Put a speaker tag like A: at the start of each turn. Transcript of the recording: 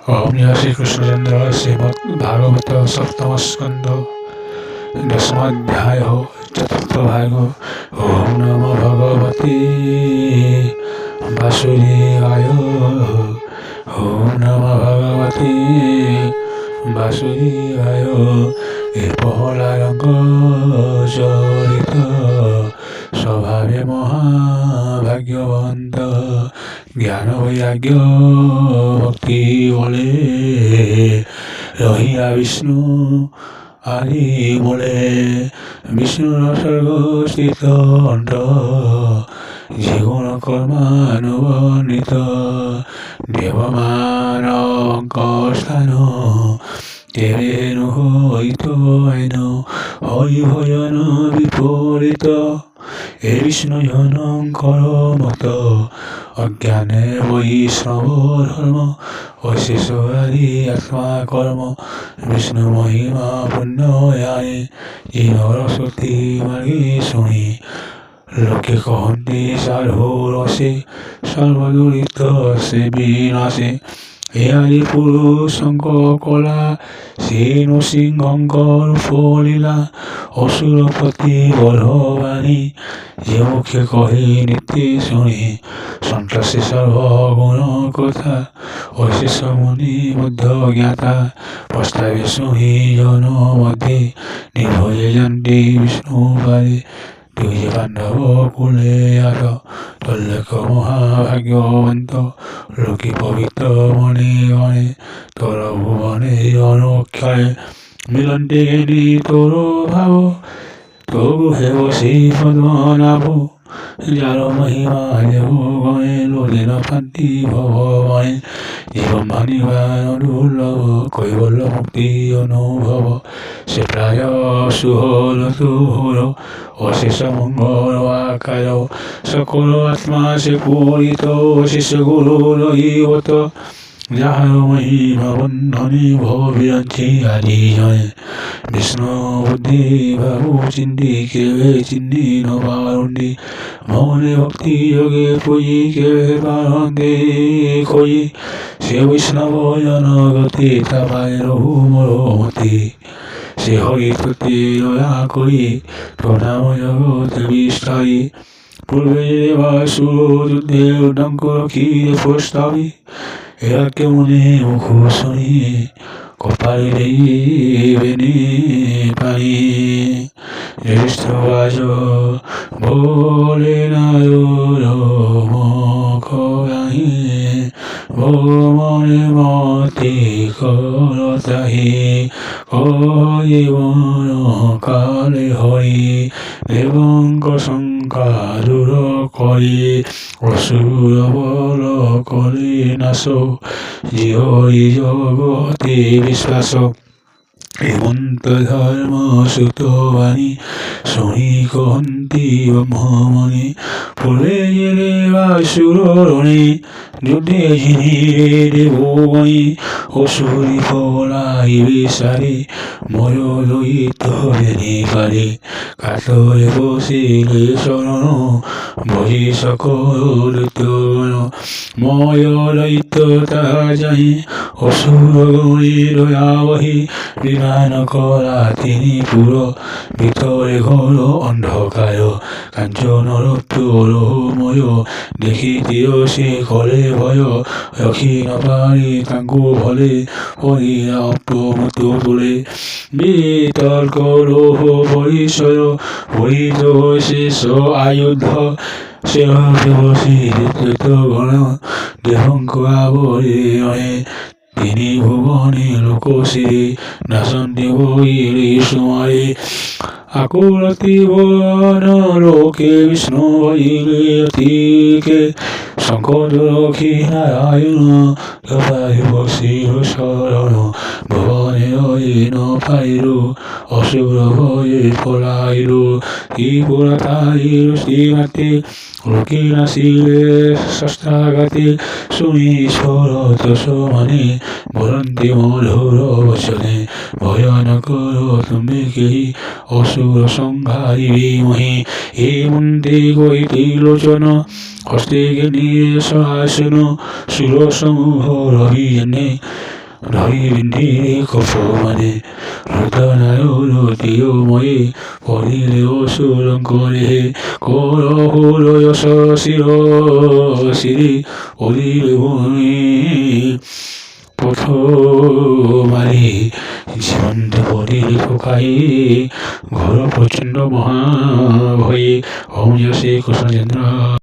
A: ओम श्री कृष्णचंद्र श्रीमद्भागवत सप्तम स्कंद दशमाध्याय चतुर्थ भाग। ओम नमो भगवते वासुदेवाय। ओम नमो भगवते वासुदेवाय। प्रहलाद चरित स्वभावे महाभाग्यवंत ज्ञान वैराग्य भक्ति বলে রহিয়া বিষ্ণু আদি মূলে। বিষ্ণুর সর্বস্থিত অন্ত জীবন কর্মানুবর্ণিত দেবমানবঙ্ক স্থান তেরেণু হইত আইন হই ভজন বিপরীত। এ বিষ্ণু জনঙ্কর মত অজ্ঞানে বৈষ্ণব ধর্ম অশেষ আদি আত্মা কর্ম বিষ্ণু মহিমা পুণ্য আনে এই নরস্বতী মার্গে শুনি। লোকে কহন্তি সাধু রসে সর্বদুরিত সে বিনাশে। এ আদি পুরুষ শঙ্ক কলা সে নৃসিংহঙ্কর উপলীলা অসুরপতি বলবাণী যে মুখে কহে নিত্যে শুনি। সন্ত্রাসী সর্বগুণ কথা অশেষ মুনি মধ্য জ্ঞাতা প্রস্তাবে শুনি জন মধ্যে নির্ভয়ে জানতে বিষ্ণু পারে। তুই যে পাণ্ডব কুলে আত তল্লেখ মহাভাগ্যবন্ত লোকে পবিত্র মনে মনে তোর ভুবনে অনুক্ষয় মিলন্তে জ্ঞানী তোর ভাব তবু হে বসি পদ্মনাভ। যার মহিমা দেব গণে লোলে ন শান্তি ভবময় জীবন ভানিবার দুর্লভ কৈবল্য মুক্তি অনুভব। সে প্রায় সুহল তুহর অশেষ মঙ্গল আকার সকল আত্মা সে পূরিত অশেষ গুরু রহিবত। যাহার মহিমা বন্ধনে ভব বিরাঞ্চি আদি জয় বিষ্ণু বুদ্ধি বাবু চিন্তি কেবে চিন্তি নবারুন্দি মৌনে ভক্তি যোগে পুজি কেবে পারন্তে খোঁজি। সে বৈষ্ণব জনগতি তাপায় রঘু মরমতি সে হরিপতি দয়া করি প্রণাম জগৎ বিস্তারী। পূর্বে দেবাসুর যুদ্ধে উদ্যঙ্ক রক্ষিয়ে প্রস্তাবী এরা কেমনে মুখ শুনি কপালে দেবেনে পানি। জ্যেষ্ঠ রাজ বলে নারদ মুখ গাহি ভগবানে মতি করতাহি জীবন কালে হরি দেবঙ্ক শঙ্কা দূর করি অসুর বল করে নাশ জিহরি জগতে বিশ্বাস। হেমন্ত ধর্ম সুত বাণী শুনি কহন্তি ব্রহ্মমণি ফুলে জেলে বাসুর রণে যুদ্ধে যিনি দেবগণে অসুরি পলাইবে সারে ময় দৈত্য বেনি পারে। কাতরে বসিলে শরণ ভজি সকল দৈত্যগণ ময় দৈত্য তাহা যাই অসুর গণের দয়াবহি বিমান করা তিনি পুর ভিতরে ঘোর অন্ধকার কাঞ্চনর প্রলময় দেখিতেও সে করে ভয় রখি নপারি তাঙ্কু ভলে হরিয়া অপ্রমত্ত তুলে। বিতর্ক লোহ পরিচয় হরিত শেষ আয়ুধ সে বসি গণ দেহঙ্ক আবরে রহে। তিনি ভুবনে লোকশ্রী নাসন্তি বৈরি সুমারে আকুলতি বন লোকে বিষ্ণু বৈরে অতিকে সংকট রক্ষি নারায়ণ তথায় বসির শরণ ভবনে ন পাইরু অসুর ভয়ে পলাইরু। ত্রিপুরা তাইরু শ্রীমাতে লোকে নাসিলে শস্ত্রাঘাতে শুনি ঈশ্বর সমানে বলন্তি মধুর বচনে ভয়ানকর তুমি কেহি অসুর অসুর সংহারি বিমহে হে মন্দে কৈতিলোচন হস্তে নিয়ে শাসন সুর সমূহ রবিজনে রবিবিন্দে কপমানে রুদ্রনায়রতিয়ময়ে পরিলে অসুর করে করহুরয় শির শিরে পরিলে প্রথমারে জীবন্ত পরিলে ঠোকায়ে ঘোর প্রচণ্ড মহাভয়ে ওম শ্রী কৃষ্ণচন্দ্র